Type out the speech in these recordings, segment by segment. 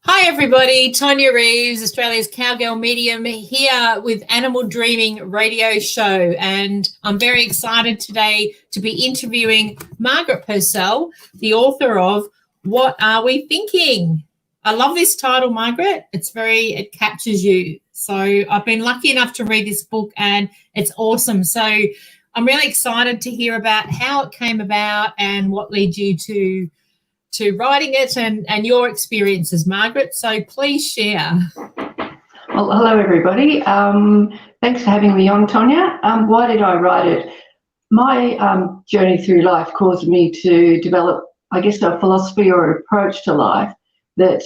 Hi everybody, Tonia Reeves, Australia's Cowgirl Medium, here with Animal Dreaming Radio Show, and I'm very excited today to be interviewing Margaret Purcell, the author of What Are We Thinking? I love this title, Margaret. It captures you. So I've been lucky enough to read this book and it's awesome. So I'm really excited to hear about how it came about and what led you to writing it and your experiences, Margaret. So please share. Well, hello, everybody. Thanks for having me on, Tonia. Why did I write it? My journey through life caused me to develop, I guess, a philosophy or approach to life that,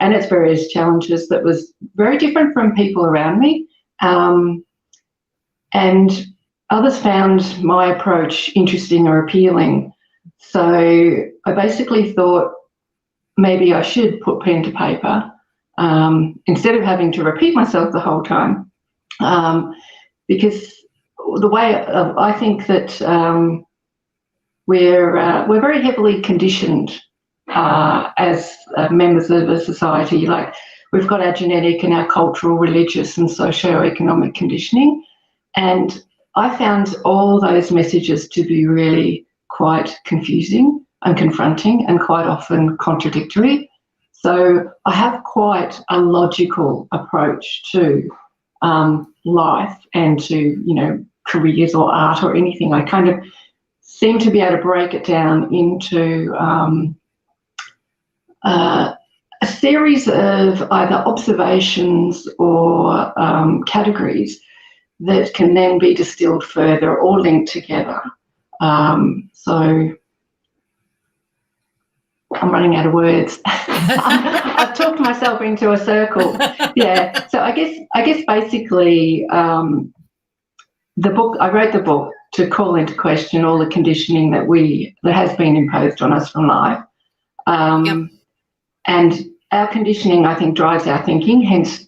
and its various challenges, that was very different from people around me. And others found my approach interesting or appealing. So I basically thought maybe I should put pen to paper instead of having to repeat myself the whole time, because the way I think that we're very heavily conditioned as members of a society. Like, we've got our genetic and our cultural, religious and socio-economic conditioning, and I found all those messages to be really quite confusing and confronting and quite often contradictory. So I have quite a logical approach to life and to, careers or art or anything. I kind of seem to be able to break it down into a series of either observations or categories that can then be distilled further or linked together. So I'm running out of words. I've talked myself into a circle. Yeah. So I guess basically I wrote the book to call into question all the conditioning that has been imposed on us from life. And our conditioning, I think, drives our thinking, hence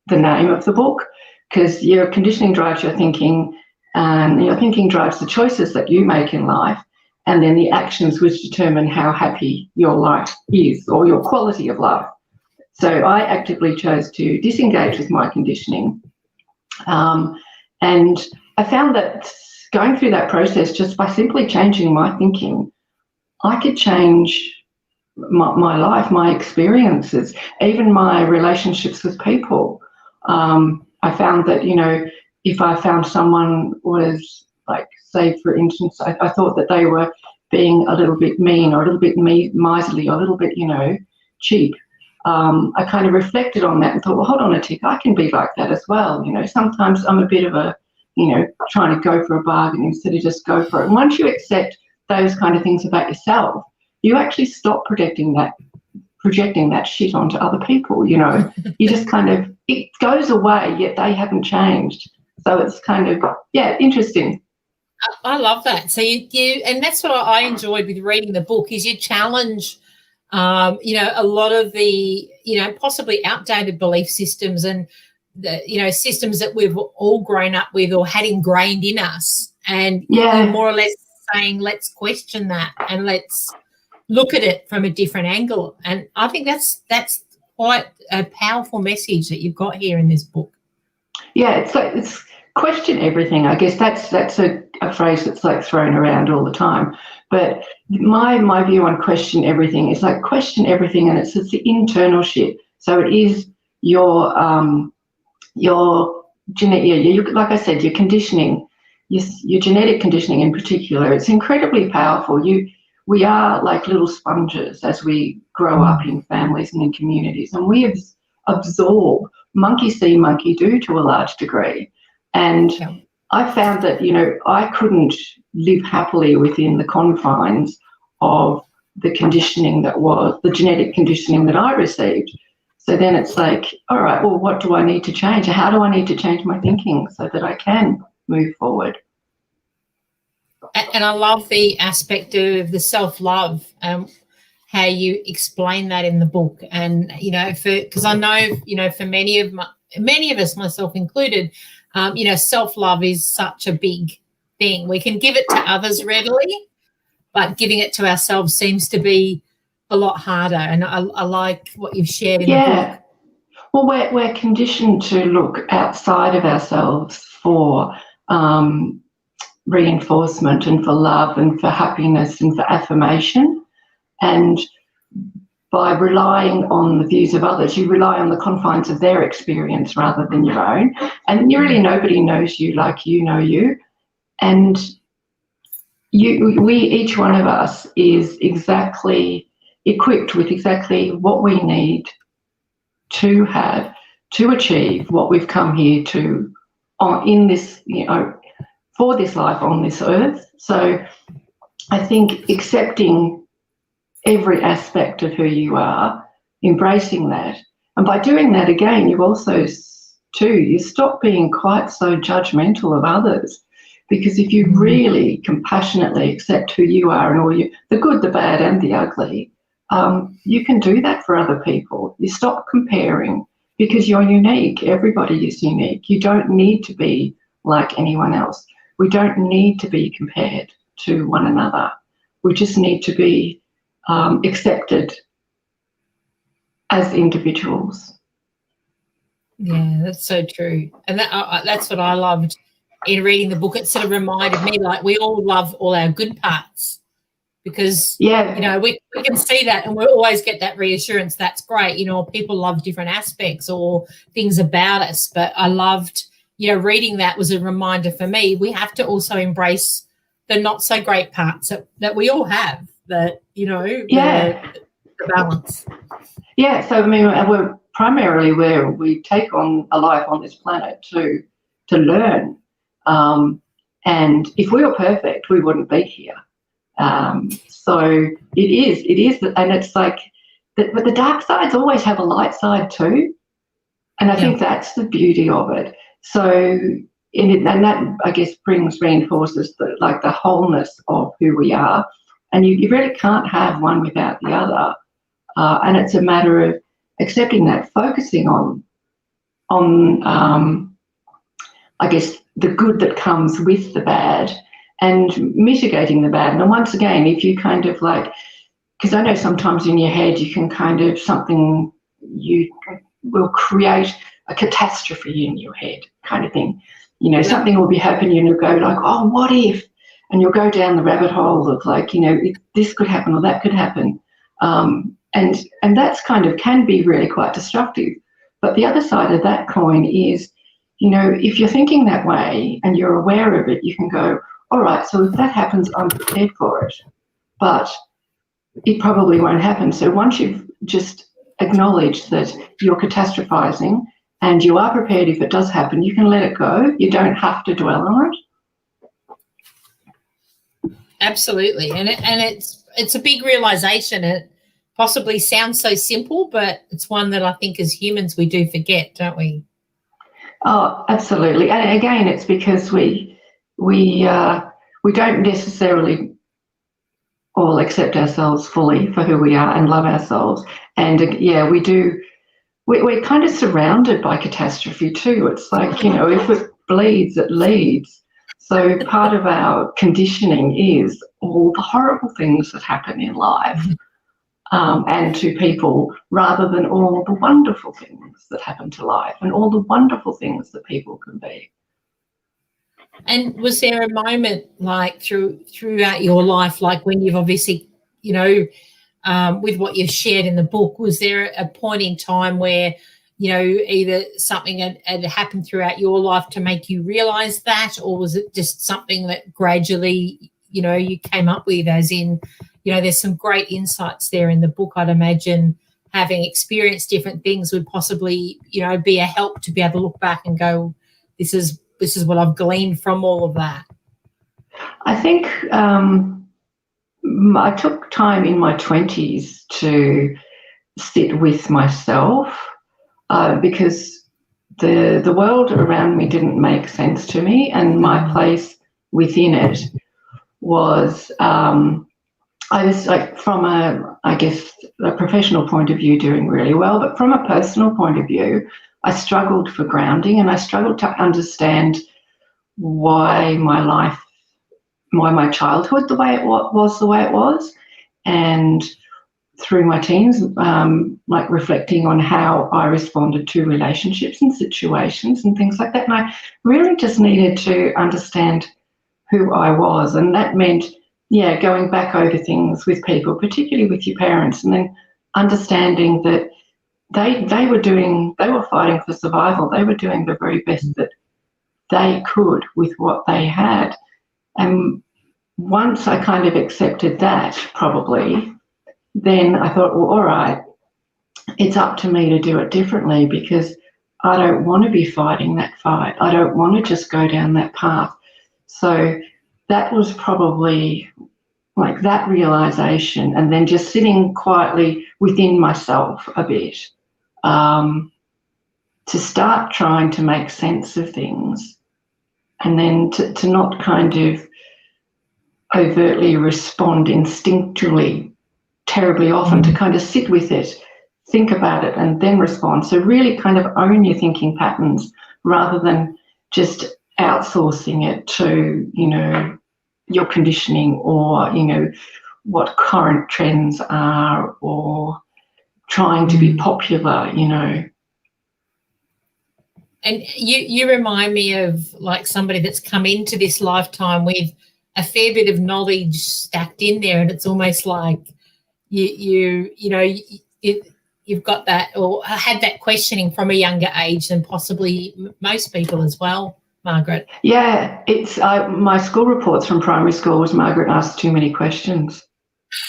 the name of the book, because your conditioning drives your thinking, and your thinking drives the choices that you make in life, and then the actions which determine how happy your life is or your quality of life. So I actively chose to disengage with my conditioning. And I found that going through that process, just by simply changing my thinking, I could change my life, my experiences, even my relationships with people. I found that, if I found someone was, like, say, for instance, I thought that they were being a little bit mean or a little bit miserly or a little bit, cheap, I kind of reflected on that and thought, well, hold on a tick, I can be like that as well. Sometimes I'm a bit of a, trying to go for a bargain instead of just go for it. And once you accept those kind of things about yourself, you actually stop projecting that shit onto other people. You just kind of, it goes away, yet they haven't changed. So it's kind of, interesting. I love that. So you and that's what I enjoyed with reading the book, is you challenge, a lot of the, possibly outdated belief systems and the, systems that we've all grown up with or had ingrained in us. And you're more or less saying, let's question that and let's look at it from a different angle. And I think that's quite a powerful message that you've got here in this book. Yeah, it's question everything. I guess that's a phrase that's like thrown around all the time. But my view on question everything is like question everything, and it's the internal shit. So it is your genetic, like I said, your conditioning, your genetic conditioning in particular. It's incredibly powerful. We are like little sponges as we grow up in families and in communities, and we absorb monkey see, monkey do to a large degree. And I found that, I couldn't live happily within the confines of the conditioning that was, the genetic conditioning that I received. So then it's like, all right, well, what do I need to change? How do I need to change my thinking so that I can move forward? And I love the aspect of the self-love, how you explain that in the book. And, because I know, for many of us, myself included, self-love is such a big thing. We can give it to others readily, but giving it to ourselves seems to be a lot harder. And I like what you've shared in the Yeah. book. Well, we're conditioned to look outside of ourselves for reinforcement and for love and for happiness and for affirmation. And by relying on the views of others, you rely on the confines of their experience rather than your own. And really nobody knows you like you know you. And each one of us is exactly equipped with exactly what we need to have to achieve what we've come here to in this, for this life on this earth. So I think accepting every aspect of who you are, embracing that. And by doing that, again, you also, too, you stop being quite so judgmental of others. Because if you really compassionately accept who you are and all the good, the bad and the ugly, you can do that for other people. You stop comparing because you're unique. Everybody is unique. You don't need to be like anyone else. We don't need to be compared to one another. We just need to be accepted as individuals. Yeah, that's so true. And that's what I loved in reading the book. It sort of reminded me, like, we all love all our good parts because, we can see that and we always get that reassurance. That's great. People love different aspects or things about us. But I loved, reading that was a reminder for me. We have to also embrace the not so great parts that we all have, that, the balance. Yeah, so I mean, we're primarily where we take on a life on this planet to learn. And if we were perfect, we wouldn't be here. So it is, and it's like, but the dark sides always have a light side too. And I think that's the beauty of it. So, and that, I guess, reinforces the wholeness of who we are. And you really can't have one without the other. And it's a matter of accepting that, focusing on I guess, the good that comes with the bad and mitigating the bad. And once again, if you kind of because I know sometimes in your head you can you will create a catastrophe in your head kind of thing. Something will be happening and you'll go like, oh, what if? And you'll go down the rabbit hole of this could happen or that could happen. And that's can be really quite destructive. But the other side of that coin is, if you're thinking that way and you're aware of it, you can go, all right, so if that happens, I'm prepared for it. But it probably won't happen. So once you've just acknowledged that you're catastrophizing and you are prepared if it does happen, you can let it go. You don't have to dwell on it. Absolutely. And it's a big realization. It possibly sounds so simple, but it's one that I think as humans we do forget, don't we? Oh, absolutely. And again, it's because we don't necessarily all accept ourselves fully for who we are and love ourselves. And we do. We're kind of surrounded by catastrophe too. It's like, if it bleeds, it leads. So part of our conditioning is all the horrible things that happen in life. And to people, rather than all the wonderful things that happen to life and all the wonderful things that people can be. And was there a moment throughout your life, like when you've obviously, with what you've shared in the book, was there a point in time where, either something had happened throughout your life to make you realise that, or was it just something that gradually, you came up with, as in, there's some great insights there in the book. I'd imagine having experienced different things would possibly, be a help to be able to look back and go, this is what I've gleaned from all of that. I think I took time in my 20s to sit with myself because the world around me didn't make sense to me, and my place within it was I was from a professional point of view doing really well, but from a personal point of view, I struggled for grounding and I struggled to understand why my childhood was the way it was, and through my teens, like reflecting on how I responded to relationships and situations and things like that. And I really just needed to understand who I was. And that meant, going back over things with people, particularly with your parents, and then understanding that they were fighting for survival. They were doing the very best that they could with what they had. And once I kind of accepted that, probably, then I thought, well, all right, it's up to me to do it differently, because I don't want to be fighting that fight. I don't want to just go down that path. So that was probably like that realisation, and then just sitting quietly within myself a bit, to start trying to make sense of things, and then to not kind of overtly respond instinctually terribly often, to kind of sit with it, think about it, and then respond. So really kind of own your thinking patterns rather than just outsourcing it to, your conditioning, or, what current trends are, or trying to be popular, And you remind me of like somebody that's come into this lifetime with a fair bit of knowledge stacked in there, and it's almost like you've got that, or had that questioning from a younger age than possibly most people as well, Margaret. Yeah, it's my school reports from primary school was Margaret asked too many questions.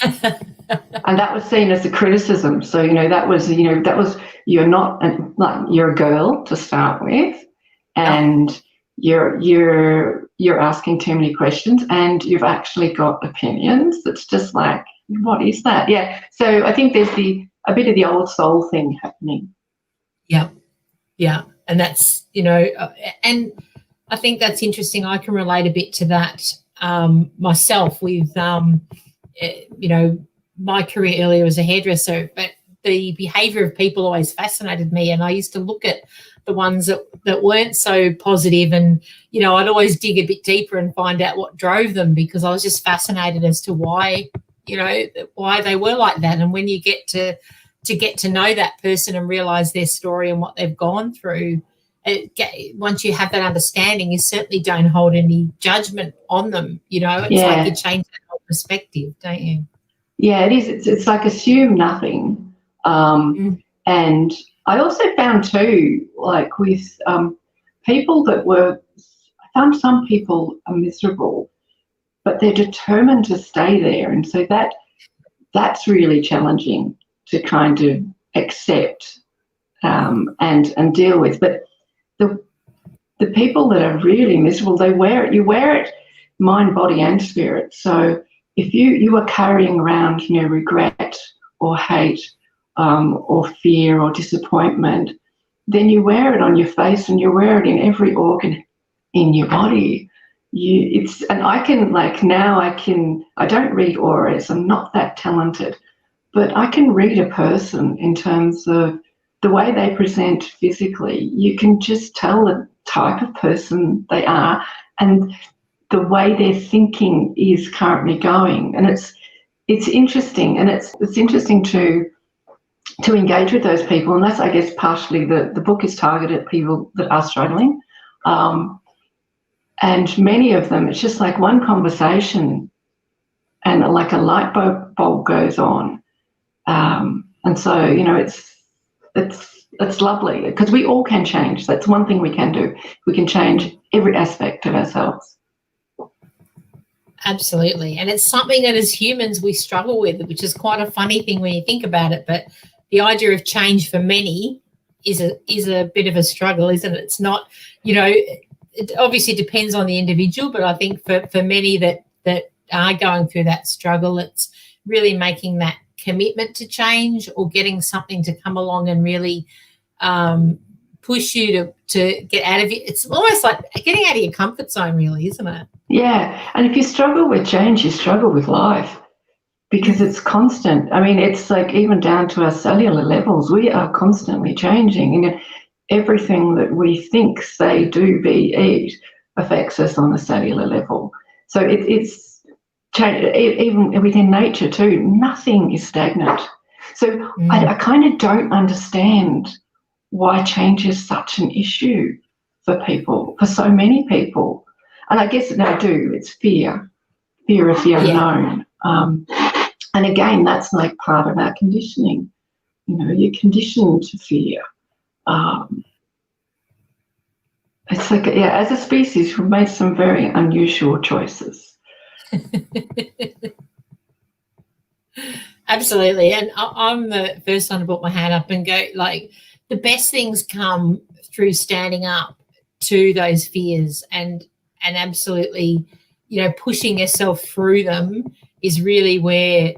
And that was seen as a criticism. So, that was you're not, like, you're a girl to start with, and you're asking too many questions, and you've actually got opinions. That's just like, what is that? Yeah. So I think there's a bit of the old soul thing happening. Yeah. Yeah. And that's, and I think that's interesting. I can relate a bit to that myself with, my career earlier as a hairdresser, but the behaviour of people always fascinated me, and I used to look at the ones that weren't so positive, and, I'd always dig a bit deeper and find out what drove them, because I was just fascinated as to why, why they were like that. And when you get to know that person and realise their story and what they've gone through, once you have that understanding, you certainly don't hold any judgment on them. It's like you change that whole perspective, don't you? Yeah, it is. It's like assume nothing. And I also found too, like with people that I found some people are miserable, but they're determined to stay there. And so that's really challenging to kind of accept and deal with. But the people that are really miserable, you wear it mind, body and spirit. So if you are carrying around, regret or hate or fear or disappointment, then you wear it on your face, and you wear it in every organ in your body. And I don't read auras, I'm not that talented, but I can read a person in terms of the way they present physically. You can just tell the type of person they are and the way their thinking is currently going. And it's interesting, and it's interesting to engage with those people. And that's, I guess, partially the book is targeted at people that are struggling. And many of them, it's just like one conversation and like a light bulb goes on. And so, it's lovely, because we all can change. That's one thing we can do. We can change every aspect of ourselves. Absolutely. And it's something that as humans we struggle with, which is quite a funny thing when you think about it. But the idea of change for many is a bit of a struggle, isn't it? It's not, it obviously depends on the individual, but I think for many that are going through that struggle, it's really making that commitment to change, or getting something to come along and really push you to get out of it. It's almost like getting out of your comfort zone, really, isn't it? Yeah. And if you struggle with change, you struggle with life, because it's constant. I mean, it's like even down to our cellular levels, we are constantly changing. And everything that we think, say, do, be, eat affects us on a cellular level. So it's even within nature too, nothing is stagnant. So I kind of don't understand why change is such an issue for people, for so many people. And I guess I do, it's fear of the unknown. And again, that's like part of our conditioning. You know, you're conditioned to fear. It's like, as a species, we've made some very unusual choices. Absolutely. And I'm the first one to put my hand up and go, like, the best things come through standing up to those fears and absolutely, you know, pushing yourself through them is really where,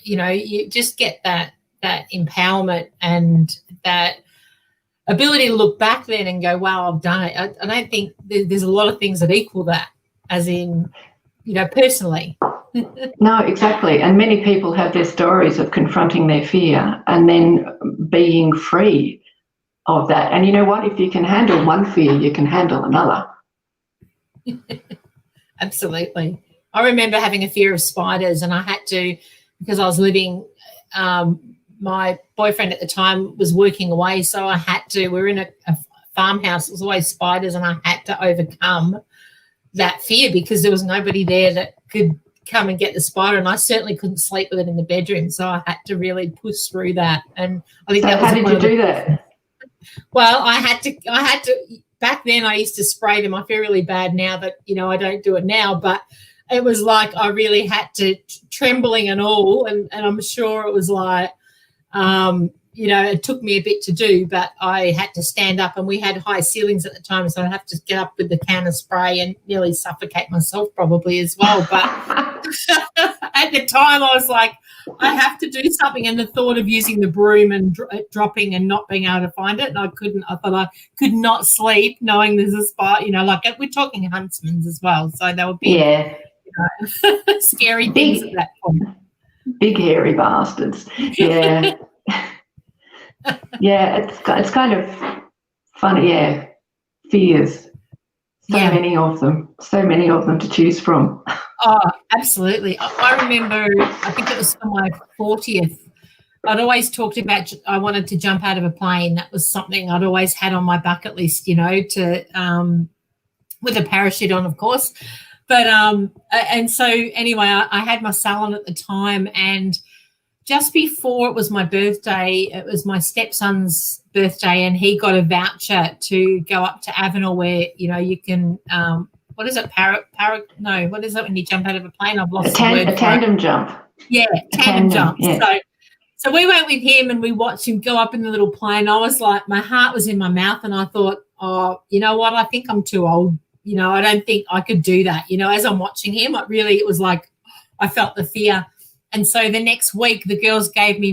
you know, you just get that empowerment and that ability to look back then and go, wow, I've done it. I don't think there's a lot of things that equal that, as in, you know, personally. No, exactly. And many people have their stories of confronting their fear and then being free of that. And you know what? If you can handle one fear, you can handle another. Absolutely. I remember having a fear of spiders, and I had to, because I was living, my boyfriend at the time was working away, so I had to, we were in a farmhouse, it was always spiders, and I had to overcome that fear because there was nobody there that could come and get the spider, and I certainly couldn't sleep with it in the bedroom, so I had to really push through that. And I think that was how did you do that? Well, I had to back then I used to spray them. I feel really bad now that, you know, I don't do it now, but it was like I really had to, trembling and all, and I'm sure it was like, you know, it took me a bit to do, but I had to stand up, and we had high ceilings at the time, so I'd have to get up with the can of spray and nearly suffocate myself probably as well. But at the time I was like, I have to do something, and the thought of using the broom and dropping and not being able to find it, and I thought I could not sleep knowing there's a spider, you know, like we're talking huntsmen as well, so they would be, you know, scary things at that point. Big hairy bastards. Yeah. Yeah, it's kind of funny, fears. So many of them to choose from. Oh, absolutely. I remember, I think it was for my 40th, I'd always talked about I wanted to jump out of a plane. That was something I'd always had on my bucket list, you know, to with a parachute on, of course. But and so anyway, I had my salon at the time, and just before it was my birthday, it was my stepson's birthday, and he got a voucher to go up to Avenel where, you know, you can, what is it, no, what is it when you jump out of a plane? I've lost the word. A tandem jump. Yeah, tandem jump. Yeah. So we went with him and we watched him go up in the little plane. I was like, my heart was in my mouth, and I thought, oh, you know what, I think I'm too old. You know, I don't think I could do that. You know, as I'm watching him, it was like I felt the fear. And so the next week, the girls gave me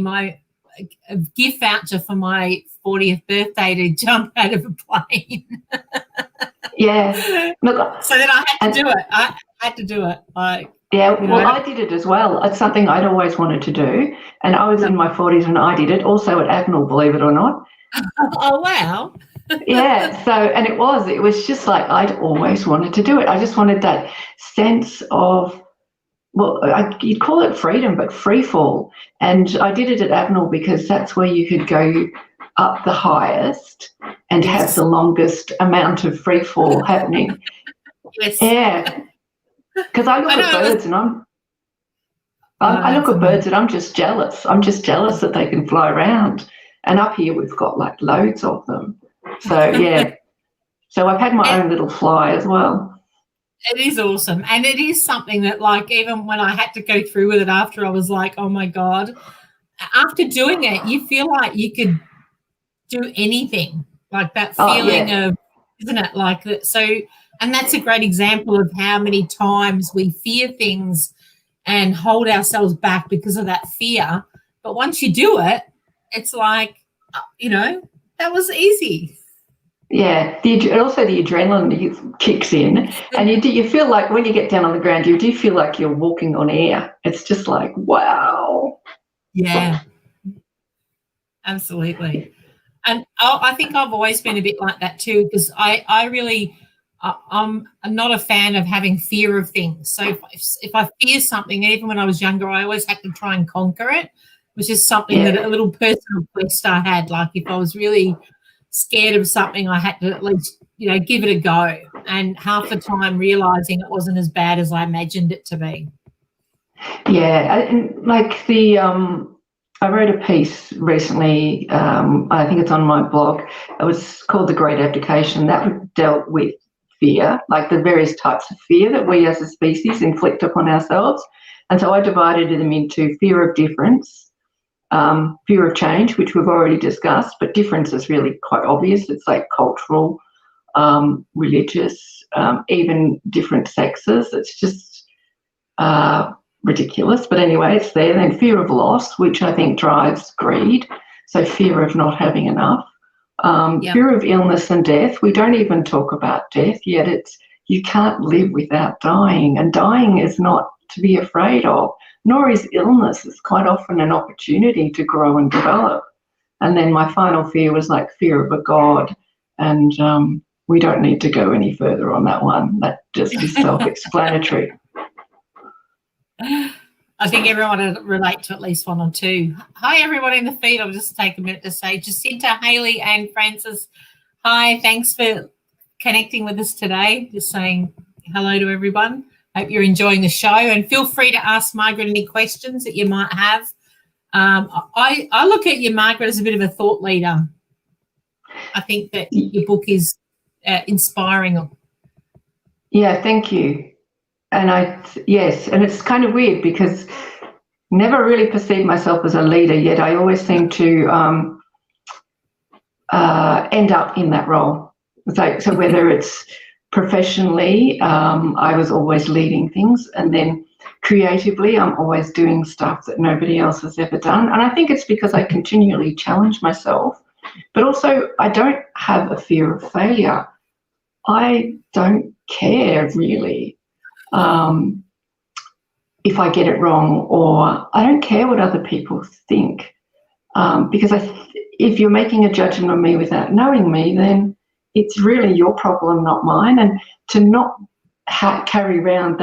a gift voucher for my 40th birthday to jump out of a plane. Yeah. Look, so then I had to do it. I had to do it. Like, yeah, well, I did it as well. It's something I'd always wanted to do. And I was in my 40s when I did it, also at Avenel, believe it or not. Oh, wow. Yeah, so, and it was just like I'd always wanted to do it. I just wanted that sense of, well, you'd call it freedom, but free fall. And I did it at Avenel because that's where you could go up the highest and have the longest amount of free fall happening. Yes. Yeah. Because I look at birds and I'm just jealous. I'm just jealous that they can fly around. And up here we've got like loads of them. So, yeah. So I've had my own little fly as well. It is awesome. And it is something that, like, even when I had to go through with it after, I was like, oh, my God. After doing it, you feel like you could do anything, like that feeling of, isn't it? Like that. So, and that's a great example of how many times we fear things and hold ourselves back because of that fear. But once you do it, it's like, you know, that was easy. Yeah, also the adrenaline kicks in, and you feel like when you get down on the ground, you do feel like you're walking on air. It's just like, wow. Yeah, absolutely. And I think I've always been a bit like that too, because I really I'm not a fan of having fear of things. So if I fear something, even when I was younger, I always had to try and conquer it, which is something that a little personal quest I had. Like if I was really scared of something, I had to at least, give it a go. And half the time realizing it wasn't as bad as I imagined it to be. Yeah, and like I wrote a piece recently, I think it's on my blog. It was called The Great Abdication. That dealt with fear, like the various types of fear that we as a species inflict upon ourselves. And so I divided them into fear of difference, fear of change, which we've already discussed, but difference is really quite obvious. It's like cultural, religious, even different sexes. It's just ridiculous. But anyway, it's there. Then fear of loss, which I think drives greed. So fear of not having enough. Fear of illness and death. We don't even talk about death, yet you can't live without dying, and dying is not to be afraid of, nor is illness. It's quite often an opportunity to grow and develop. And then my final fear was like fear of a God, and we don't need to go any further on that one. That just is self-explanatory. I think everyone will relate to at least one or two. Hi, everyone in the feed. I'll just take a minute to say Jacinta, Haley, and Francis, hi. Thanks for connecting with us today. Just saying hello to everyone. Hope you're enjoying the show, and feel free to ask Margaret any questions that you might have. I look at you, Margaret, as a bit of a thought leader. I think that your book is inspiring. Yeah, thank you. And yes, and it's kind of weird because never really perceived myself as a leader, yet I always seem to end up in that role. So whether it's professionally, I was always leading things, and then creatively, I'm always doing stuff that nobody else has ever done. And I think it's because I continually challenge myself, but also I don't have a fear of failure. I don't care really if I get it wrong, or I don't care what other people think, because if you're making a judgment on me without knowing me, then it's really your problem, not mine. And to not carry around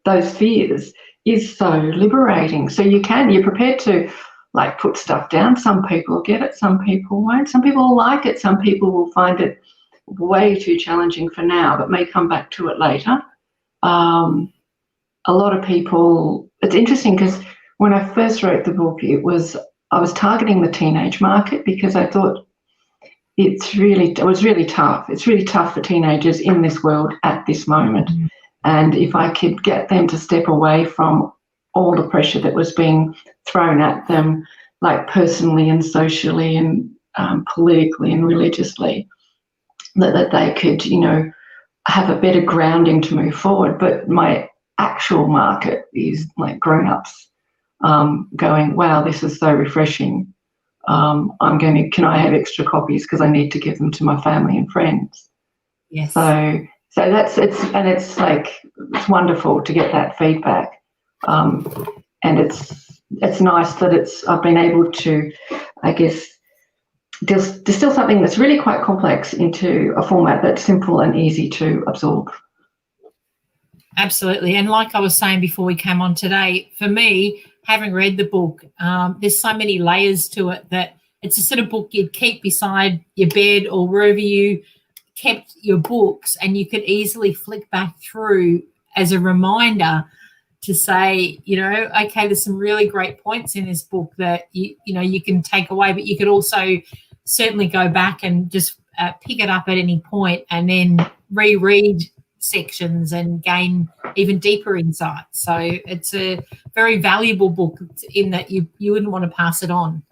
those fears is so liberating. So you're prepared to like put stuff down. Some people get it, some people won't. Some people will like it, some people will find it way too challenging for now, but may come back to it later. A lot of people, it's interesting because when I first wrote the book, I was targeting the teenage market because I thought it was really tough. It's really tough for teenagers in this world at this moment. And if I could get them to step away from all the pressure that was being thrown at them, like personally and socially and politically and religiously, that they could, have a better grounding to move forward. But my actual market is like grown-ups going, wow, this is so refreshing. Can I have extra copies because I need to give them to my family and friends? Yes. So it's wonderful to get that feedback. And it's nice that I've been able to, I guess, distill something that's really quite complex into a format that's simple and easy to absorb. Absolutely. And like I was saying before we came on today, for me, having read the book, there's so many layers to it that it's a sort of book you'd keep beside your bed or wherever you kept your books, and you could easily flick back through as a reminder to say, okay, there's some really great points in this book that you can take away, but you could also certainly go back and just pick it up at any point and then reread sections and gain even deeper insights. So it's a very valuable book in that you wouldn't want to pass it on.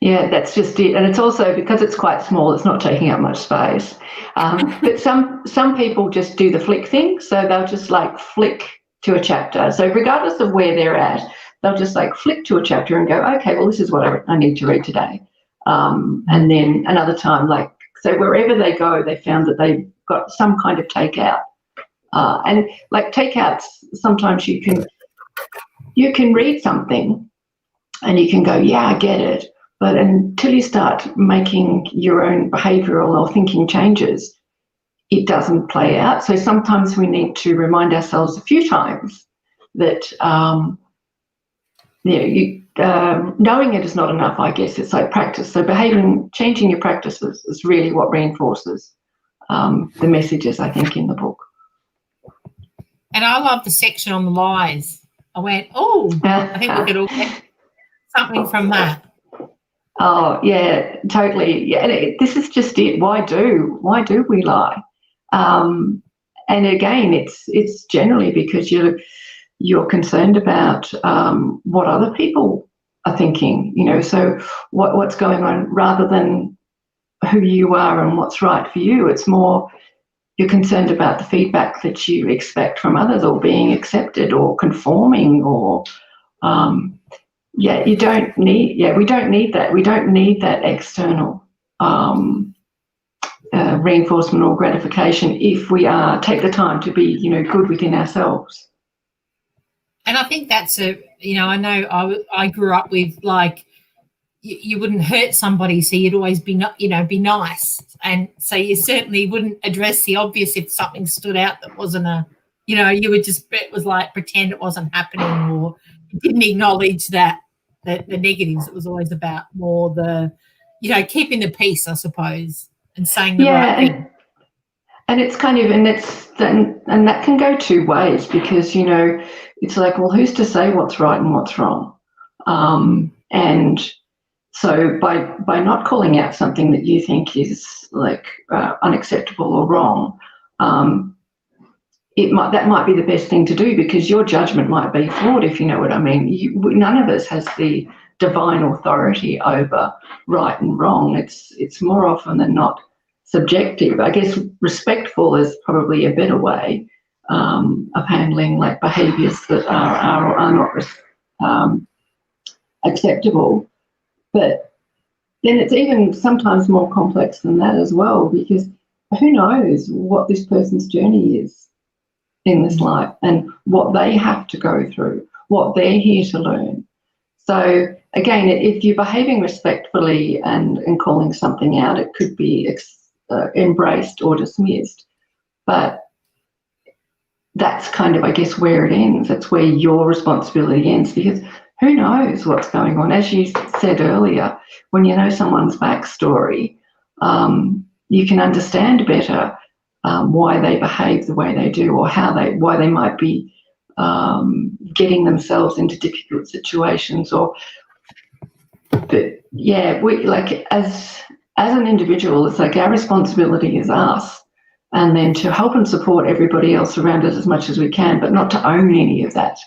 Yeah, that's just it. And it's also because it's quite small, it's not taking up much space. But some people just do the flick thing. So they'll just like flick to a chapter. So regardless of where they're at, they'll just like flick to a chapter and go, okay, well, this is what I need to read today. And then another time, so wherever they go, they found that they've got some kind of takeout. And like takeouts, sometimes you can read something and you can go, yeah, I get it. But until you start making your own behavioural or thinking changes, it doesn't play out. So sometimes we need to remind ourselves a few times that knowing it is not enough, I guess. It's like practice. So changing your practices is really what reinforces the messages, I think, in the book. And I love the section on the lies. I went, I think we could all get something from that. Oh, yeah, totally. Yeah, and this is just it. Why do we lie? And again, it's generally because you're concerned about what other people are thinking, so what's going on rather than who you are and what's right for you. It's more you're concerned about the feedback that you expect from others, or being accepted, or conforming, or we don't need that. We don't need that external reinforcement or gratification if we take the time to be, good within ourselves. And I think that's I know I grew up with, like, you wouldn't hurt somebody, so you'd always be be nice, and so you certainly wouldn't address the obvious if something stood out that wasn't you would just, it was like pretend it wasn't happening, or you didn't acknowledge that the negatives. It was always about more the keeping the peace, I suppose, and saying the right thing. And it's kind of, and that can go two ways, because it's like, well, who's to say what's right and what's wrong? And so by not calling out something that you think is like unacceptable or wrong, that might be the best thing to do, because your judgment might be flawed, if you know what I mean. None of us has the divine authority over right and wrong. It's more often than not subjective. I guess respectful is probably a better way of handling like behaviours that are not acceptable. But then it's even sometimes more complex than that as well, because who knows what this person's journey is in this life and what they have to go through, what they're here to learn. So again, if you're behaving respectfully and calling something out, it could be embraced or dismissed. But that's kind of, I guess, where it ends. That's where your responsibility ends, because who knows what's going on? As you said earlier, when you know someone's backstory, you can understand better why they behave the way they do, or why they might be getting themselves into difficult situations. But yeah, we, like, as an individual, it's like our responsibility is us, and then to help and support everybody else around us as much as we can, but not to own any of that.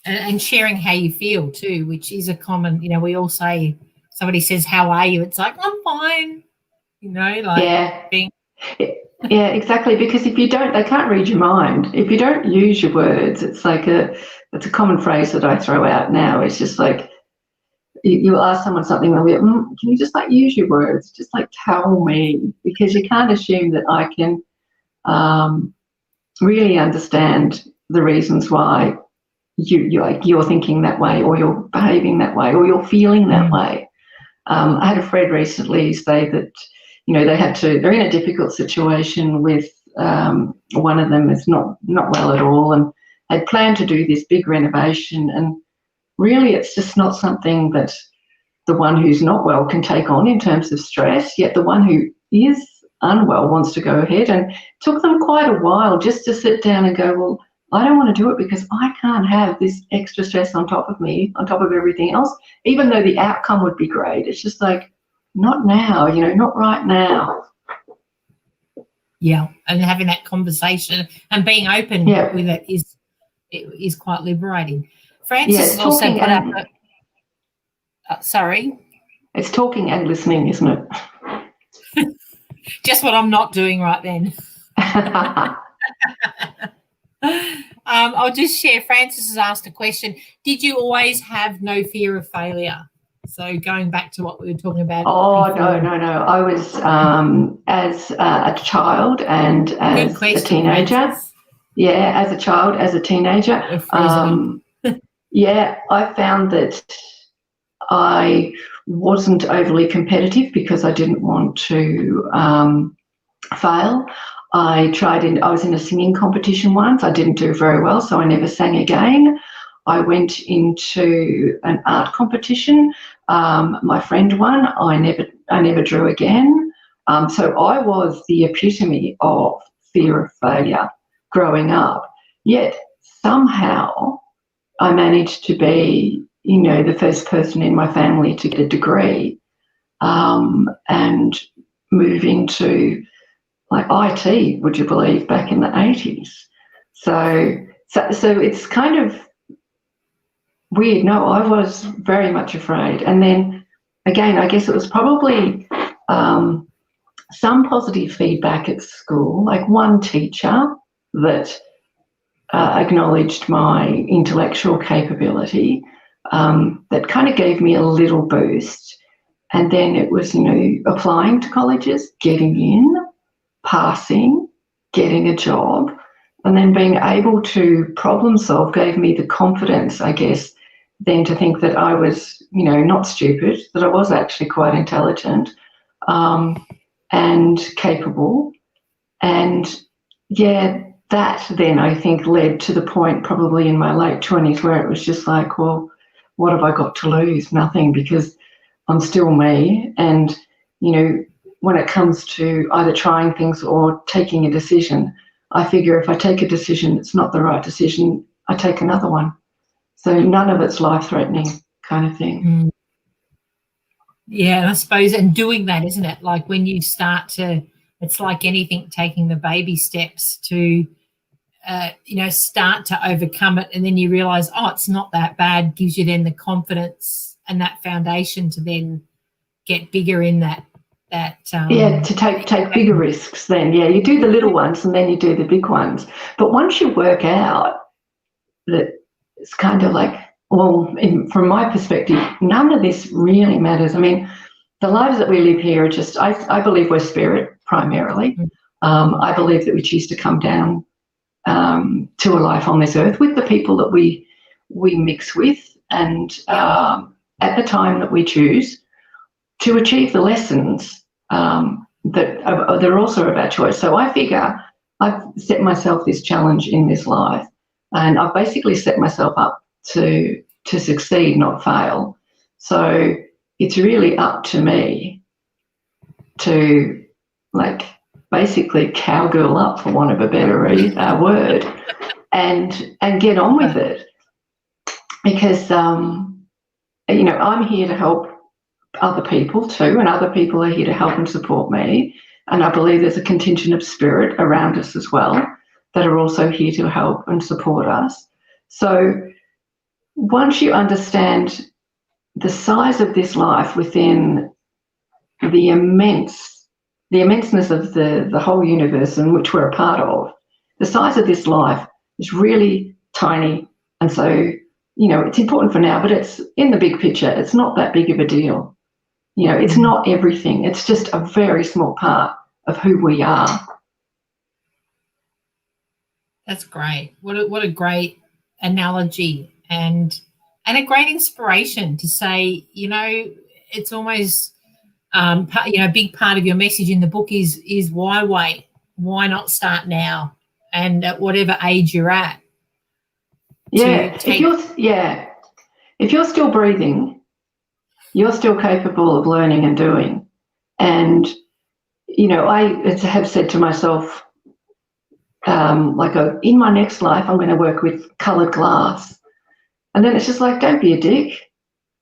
And sharing how you feel too, which is a common, we all say, somebody says, how are you? It's like, I'm fine, Yeah, exactly, because if you don't, they can't read your mind. If you don't use your words, it's like it's a common phrase that I throw out now. It's just like, you ask someone something, they'll be like, can you just like use your words? Just like tell me, because you can't assume that I can really understand the reasons why you're thinking that way, or you're behaving that way, or you're feeling that way. I had a friend recently say that, they're in a difficult situation with one of them is not well at all, and had planned to do this big renovation, and really it's just not something that the one who's not well can take on in terms of stress, yet the one who is unwell wants to go ahead. And it took them quite a while just to sit down and go, well, I don't want to do it because I can't have this extra stress on top of me, on top of everything else, even though the outcome would be great. It's just like, not now, not right now. Yeah, and having that conversation and being open with it is quite liberating. Frances has also put up sorry? It's talking and listening, isn't it? Just what I'm not doing right then. I'll just share. Frances has asked a question. Did you always have no fear of failure? So going back to what we were talking about. Oh, before. No. I was, as a child and as a teenager. Frances. Yeah, as a child, as a teenager. I found that I wasn't overly competitive because I didn't want to fail. I was in a singing competition once. I didn't do very well, so I never sang again. I went into an art competition. My friend won. I never drew again. So I was the epitome of fear of failure growing up. Yet somehow I managed to be, the first person in my family to get a degree, and move into like IT, would you believe, back in the 80s. So it's kind of weird. No, I was very much afraid. And then again, I guess it was probably some positive feedback at school, like one teacher that acknowledged my intellectual capability, that kind of gave me a little boost. And then it was, applying to colleges, getting in, passing, getting a job, and then being able to problem solve gave me the confidence, I guess, then to think that I was, not stupid, that I was actually quite intelligent, and capable. And yeah, that then I think led to the point probably in my late 20s where it was just like, well, what have I got to lose? Nothing, because I'm still me. And, when it comes to either trying things or taking a decision, I figure if I take a decision, it's not the right decision, I take another one. So none of it's life-threatening kind of thing. Mm. Yeah, I suppose, and doing that, isn't it? Like when you start to, it's like anything, taking the baby steps to, start to overcome it, and then you realise, oh, it's not that bad, gives you then the confidence and that foundation to then get bigger in that. To take bigger risks then. Yeah, you do the little ones and then you do the big ones. But once you work out that it's kind of like, well, from my perspective, none of this really matters. I mean, the lives that we live here are just, I believe we're spirit primarily. I believe that we choose to come down to a life on this earth with the people that we mix with, and at the time that we choose to achieve the lessons that are also about choice. So I figure I've set myself this challenge in this life, and I've basically set myself up to succeed, not fail. So it's really up to me to, like, basically cowgirl up, for want of a better word, and get on with it, because I'm here to help other people too, and other people are here to help and support me, and I believe there's a contingent of spirit around us as well that are also here to help and support us. So once you understand the size of this life within the immenseness of the whole universe in which we're a part of, the size of this life is really tiny, and so it's important for now, but it's in the big picture, it's not that big of a deal. It's not everything. It's just a very small part of who we are. That's great. What a great analogy, and a great inspiration to say, it's almost, a big part of your message in the book is why wait? Why not start now? And at whatever age you're at. Yeah. If you're still breathing, you're still capable of learning and doing. And, I have said to myself, in my next life, I'm going to work with coloured glass. And then it's just like, don't be a dick.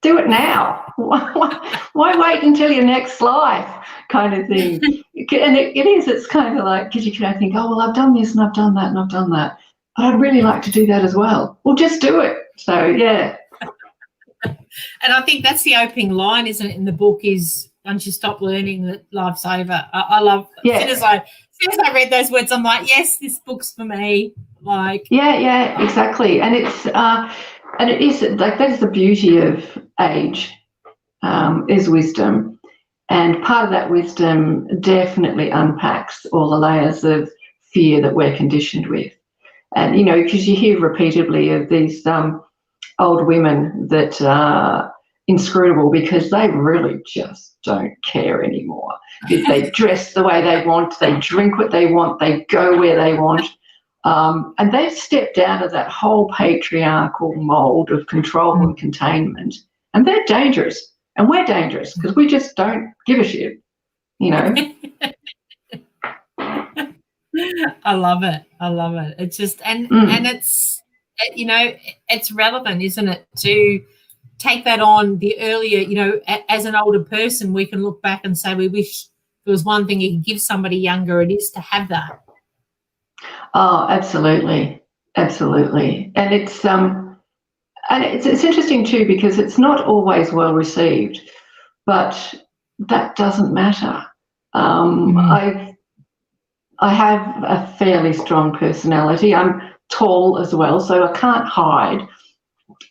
Do it now. Why wait until your next life kind of thing? And it's kind of like, because you can think, oh, well, I've done this and I've done that and I've done that, but I'd really like to do that as well. Well, just do it. So, yeah. And I think that's the opening line, isn't it, in the book, is once you stop learning that life's over. I love, as soon as I read those words, I'm like, yes, this book's for me. Like, yeah, exactly. And it's and it is like, that is the beauty of age, is wisdom, and part of that wisdom definitely unpacks all the layers of fear that we're conditioned with. And because you hear repeatedly of these old women that inscrutable because they really just don't care anymore. They dress the way they want, they drink what they want, they go where they want. And they've stepped out of that whole patriarchal mould of control and containment. And they're dangerous. And we're dangerous because we just don't give a shit, you know. I love it. I love it. It's just, and it's, you know, it's relevant, isn't it, to take that on the earlier, you know, as an older person, we can look back and say we wish there was one thing you could give somebody younger, it is to have that. Oh, absolutely. Absolutely. And it's interesting too because it's not always well received, but that doesn't matter. I have a fairly strong personality. I'm tall as well, so I can't hide.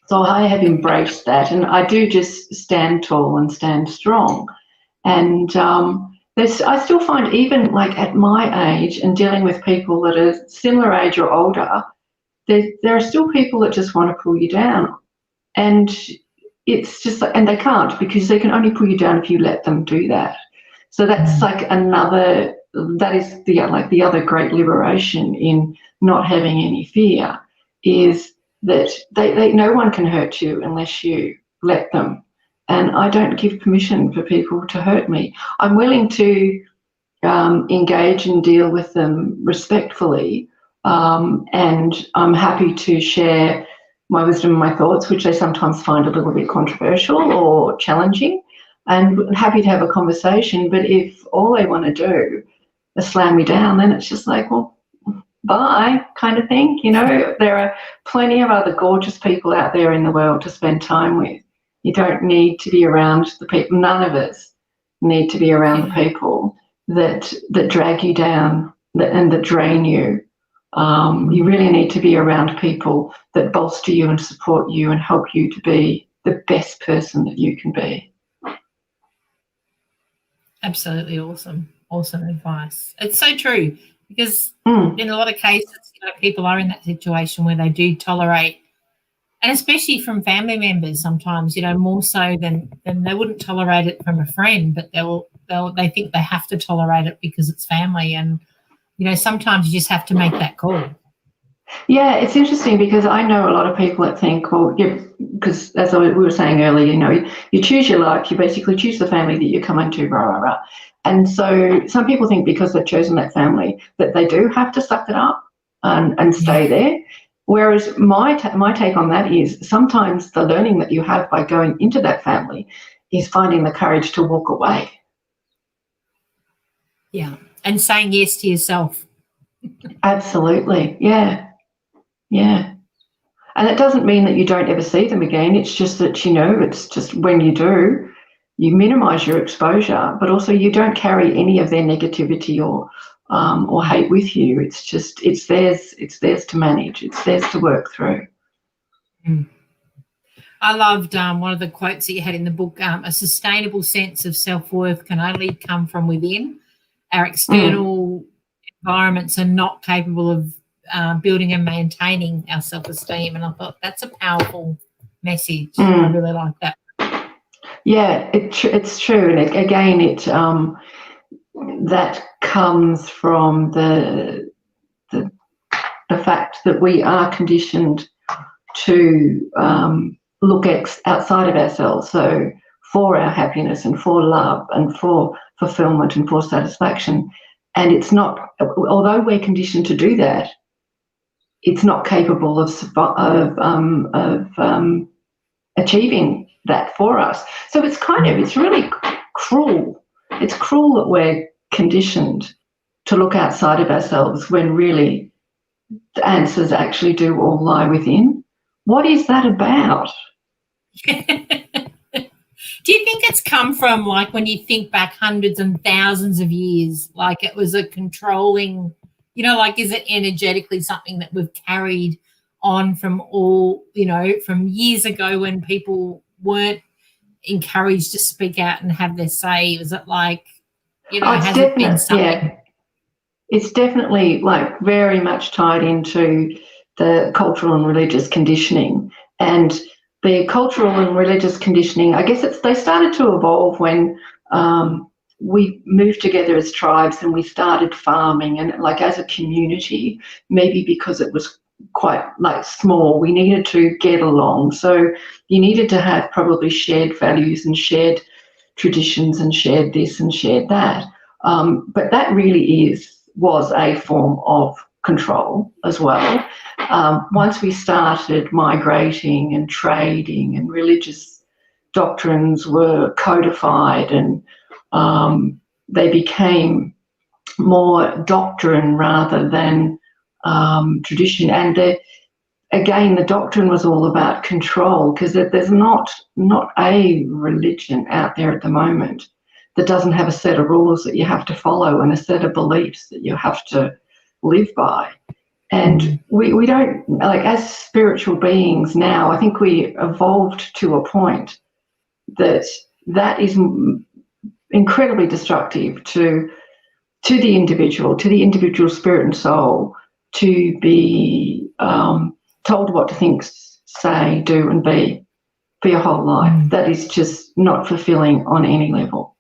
So I have embraced that, and I do just stand tall and stand strong. And I still find, even like at my age and dealing with people that are similar age or older, there are still people that just want to pull you down. And it's just, and they can't, because they can only pull you down if you let them do that. So that's like that is the other great liberation in not having any fear, is that no one can hurt you unless you let them. And I don't give permission for people to hurt me. I'm willing to engage and deal with them respectfully, and I'm happy to share my wisdom and my thoughts, which I sometimes find a little bit controversial or challenging, and happy to have a conversation. But if all they want to do is slam me down, then it's just like, well, bye, kind of thing. You know, there are plenty of other gorgeous people out there in the world to spend time with. You don't need to be around the people. None of us need to be around the people that drag you down and that drain you. You really need to be around people that bolster you and support you and help you to be the best person that you can be. Absolutely awesome. Awesome advice. It's so true, because in a lot of cases, you know, people are in that situation where they do tolerate, and especially from family members sometimes, you know, more so than they wouldn't tolerate it from a friend, but they think they have to tolerate it because it's family. And, you know, sometimes you just have to make that call. Yeah, it's interesting because I know a lot of people that think, well, because as we were saying earlier, you know, you choose your life, you basically choose the family that you come into, rah, rah, rah. And so some people think because they've chosen that family that they do have to suck it up and stay there. Whereas my take on that is sometimes the learning that you have by going into that family is finding the courage to walk away. Yeah, and saying yes to yourself. Absolutely, yeah. Yeah. And it doesn't mean that you don't ever see them again. It's just that, you know, it's just when you do, you minimise your exposure, but also you don't carry any of their negativity or hate with you. It's just, it's theirs to manage. It's theirs to work through. I loved one of the quotes that you had in the book, a sustainable sense of self-worth can only come from within. Our external environments are not capable of building and maintaining our self-esteem. And I thought that's a powerful message. I really like that. Yeah, it's true. And again, that comes from the fact that we are conditioned to look outside of ourselves, so for our happiness and for love and for fulfillment and for satisfaction. And it's not, although we're conditioned to do that, it's not capable of achieving that for us. So it's really cruel. It's cruel that we're conditioned to look outside of ourselves when really the answers actually do all lie within. What is that about? Do you think it's come from, like, when you think back hundreds and thousands of years, like it was a controlling, you know, like, is it energetically something that we've carried on from from years ago when people weren't encouraged to speak out and have their say? Is it like, you know, has it been something? Yeah. It's definitely, like, very much tied into the cultural and religious conditioning. And the cultural and religious conditioning, I guess they started to evolve when we moved together as tribes and we started farming, and like as a community, maybe because it was quite like small, we needed to get along. So you needed to have probably shared values and shared traditions and shared this and shared that. But that really was a form of control as well. Once we started migrating and trading and religious doctrines were codified and they became more doctrine rather than tradition. And again, the doctrine was all about control, because there's not a religion out there at the moment that doesn't have a set of rules that you have to follow and a set of beliefs that you have to live by. And we don't, like, as spiritual beings now, I think we evolved to a point that is incredibly destructive to the individual spirit and soul, to be told what to think, say, do and be for your whole life. That is just not fulfilling on any level.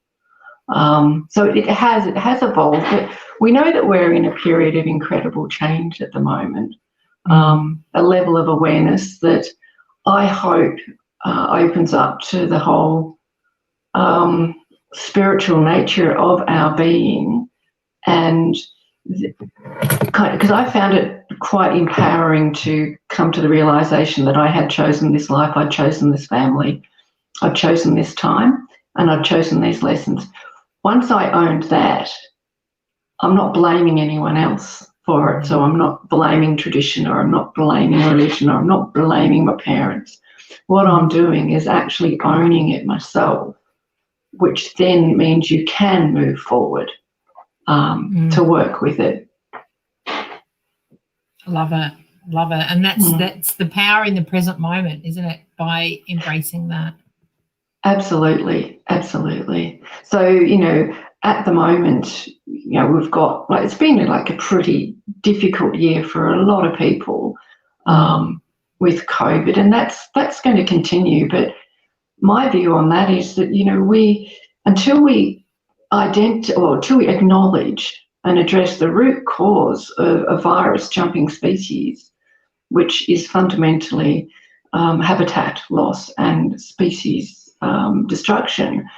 So it has evolved, but we know that we're in a period of incredible change at the moment, a level of awareness that I hope opens up to the whole spiritual nature of our being. And because I found it quite empowering to come to the realisation that I had chosen this life, I'd chosen this family, I'd chosen this time, and I'd chosen these lessons. Once I owned that, I'm not blaming anyone else for it. So I'm not blaming tradition, or I'm not blaming religion, or I'm not blaming my parents. What I'm doing is actually owning it myself, which then means you can move forward to work with it. Love it. And that's the power in the present moment, isn't it? By embracing that. Absolutely. So, at the moment, we've got, like, it's been like a pretty difficult year for a lot of people with COVID, and that's going to continue. But my view on that is that, until we acknowledge and address the root cause of a virus jumping species, which is fundamentally habitat loss and species destruction,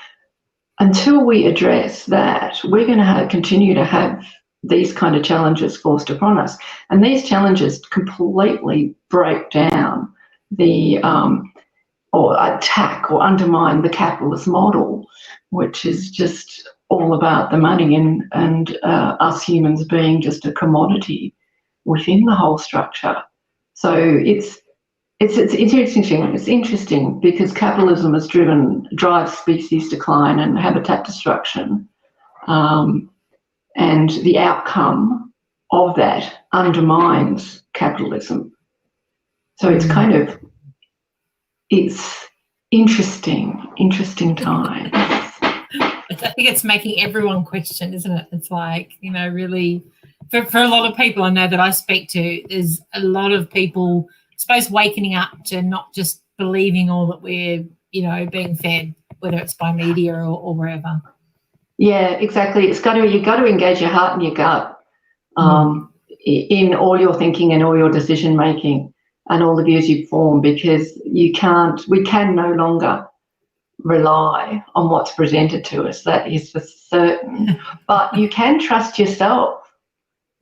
until we address that, we're going to continue to have these kind of challenges forced upon us. And these challenges completely break down or attack or undermine the capitalist model, which is just all about the money and us humans being just a commodity within the whole structure. So it's interesting. It's interesting because capitalism has drives species decline and habitat destruction, and the outcome of that undermines capitalism. So it's it's interesting times. I think it's making everyone question, isn't it? It's like, really, for a lot of people I know that I speak to, there's a lot of people, I suppose, waking up to not just believing all that we're, being fed, whether it's by media or wherever. Yeah, exactly. You've got to engage your heart and your gut in all your thinking and all your decision making and all the views you form, because we can no longer rely on what's presented to us. That is for certain. But you can trust yourself.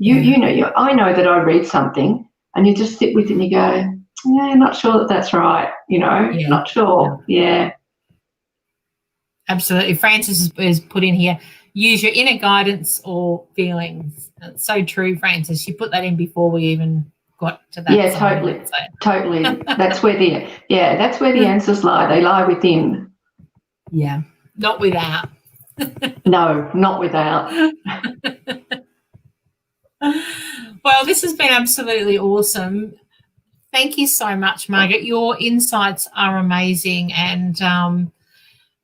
I know that I read something and you just sit with it and you go, yeah, not sure that's right, not sure. Yeah. Absolutely. Frances has put in here, use your inner guidance or feelings. It's so true, Frances. You put that in before we even got to that. Yeah, totally. That's where the answers lie. They lie within. Yeah, not without. No, not without. Well, this has been absolutely awesome. Thank you so much, Margaret. Your insights are amazing, and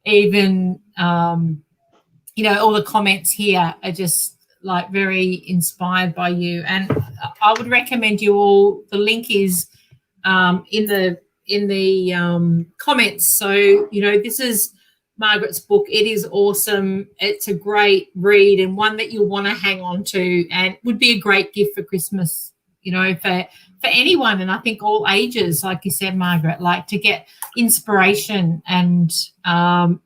even all the comments here are just like very inspired by you. And I would recommend you all. The link is in comments. So, you know, this is Margaret's book. It is awesome. It's a great read and one that you'll want to hang on to, and would be a great gift for Christmas, you know, for anyone. And I think all ages, like you said, Margaret, like to get inspiration and,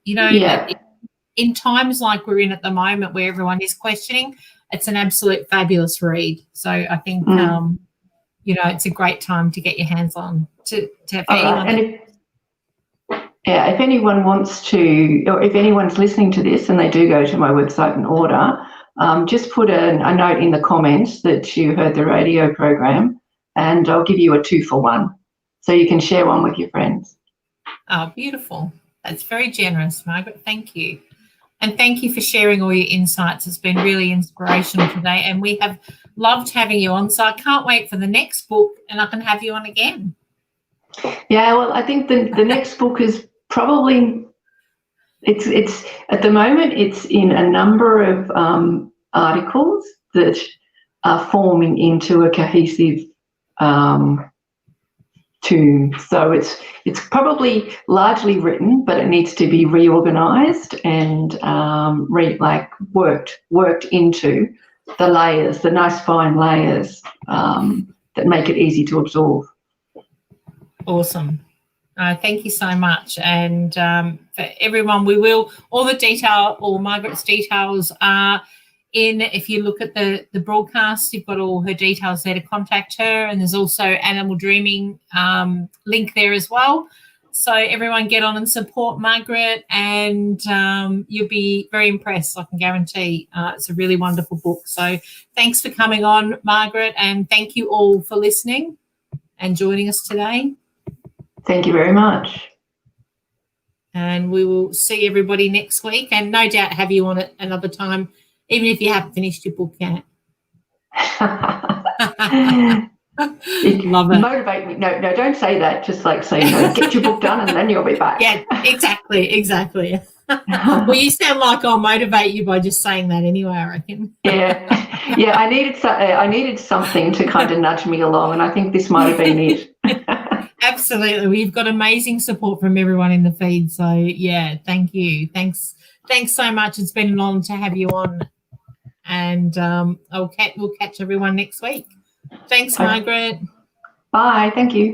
you know, in times like we're in at the moment where everyone is questioning, it's an absolute fabulous read. So I think, you know, it's a great time to get your hands on to for anyone. And if anyone wants to, or if anyone's listening to this and they do go to my website and order, just put a note in the comments that you heard the radio program, and I'll give you a 2-for-1, so you can share one with your friends. Oh, beautiful. That's very generous, Margaret. Thank you. And thank you for sharing all your insights. It's been really inspirational today, and we have loved having you on. So I can't wait for the next book, and I can have you on again. Yeah, well, I think the next book is probably, it's at the moment it's in a number of articles that are forming into a cohesive tune. So it's probably largely written, but it needs to be reorganised and worked into the layers, the nice fine layers that make it easy to absorb. Awesome. Thank you so much. And for everyone, we will, all the detail, all Margaret's details are in. If you look at the broadcast, you've got all her details there to contact her. And there's also Animal Dreaming link there as well. So everyone get on and support Margaret, and you'll be very impressed, I can guarantee. It's a really wonderful book. So thanks for coming on, Margaret, and thank you all for listening and joining us today. Thank you very much. And we will see everybody next week, and no doubt have you on it another time, even if you haven't finished your book yet. Love it. Motivate me. No, don't say that. Just like say, get your book done and then you'll be back. Yeah, exactly. Well, you sound like I'll motivate you by just saying that anyway, I reckon. Yeah. I needed something to kind of nudge me along, and I think this might have been it. Absolutely. We've got amazing support from everyone in the feed. So, yeah, thank you. Thanks so much. It's been an honour to have you on. And we'll catch everyone next week. Thanks, Margaret. Bye. Thank you.